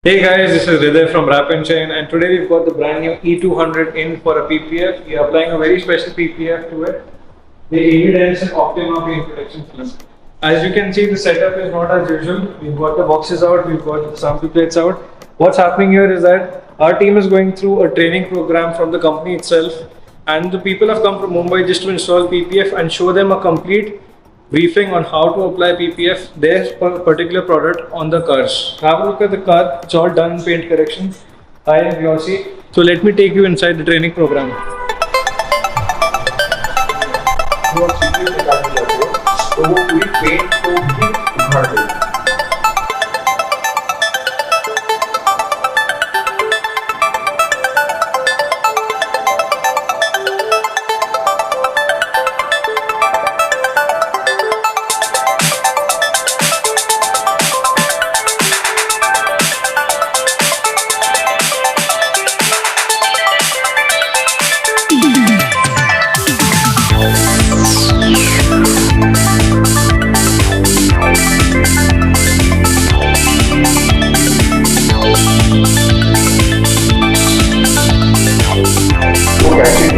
Hey guys, this is Hriday from Wrap and Chain, and today we've got the brand new E200 in for a PPF. We are applying a very special PPF to it, the Avery Dennison Optima Paint Protection Film. As you can see, the setup is not as usual. We've got the boxes out, we've got the sample plates out. What's happening here is that our team is going through a training program from the company itself, and the people have come from Mumbai just to install PPF and show them a complete briefing on how to apply PPF, their particular product on the cars. Have a look at the car, it's all done in paint correction, high and glossy. So let me take you inside the training program.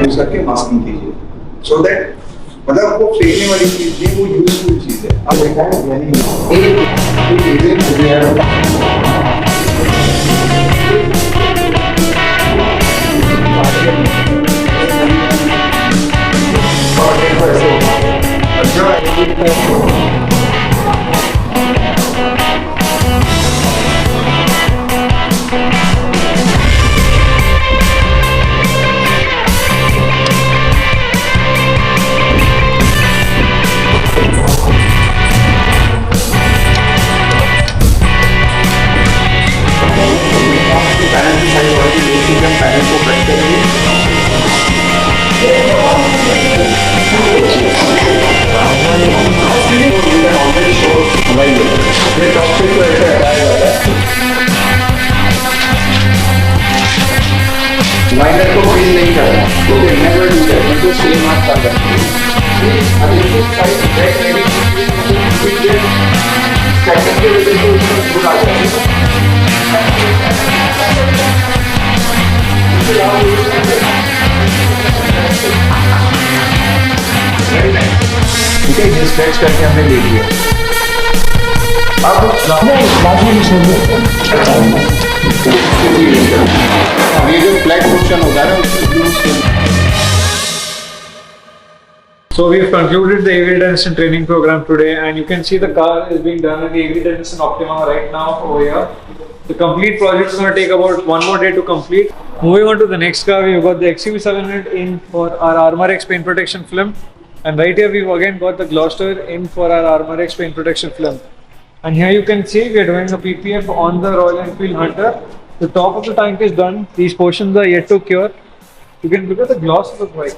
Use करके masking कीजिए so that मतलब वो फेंकने वाली चीज नहीं, वो useful चीज है। अब देखा है यानी एक पैनल को कट करेंगे। वाइंडर को फील नहीं करना, तो नेवर डू दैट, मतलब सेम हाथ कर सकते हैं। अभी इस साइड ब्रेक लेने की सेकंड के वजह से उसमें छूट आ जाएगी। ठीक है, ये स्ट्रेच करके हमने ले लिया। अब ये जो फ्लैट पोर्शन होगा ना, So we've concluded the Avery Dennison training program today, and you can see the car is being done in the Avery Dennison Optima right now over here. The complete project is going to take about one more day to complete. Moving on to the next car, we've got the XUV700 in for our Armor X paint protection film, and right here we've again got the Gloucester in for our Armor X paint protection film. And here you can see we're doing a PPF on the Royal Enfield Hunter. The top of the tank is done. These portions are yet to cure. You can look at the gloss of the bike.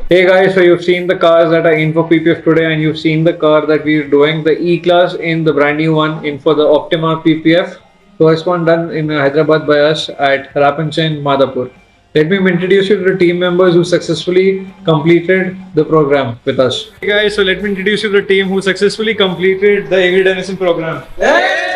Hey guys, so you've seen the cars that are in for PPF today, and you've seen the car that we're doing, the E-Class in the brand new one in for the Optima PPF. First one done in Hyderabad by us at Wrap and Chain, Madhapur. Let me introduce you to the team members who successfully completed the program with us. Hey guys, so let me introduce you to the team who successfully completed the Avery Dennison program. Hey!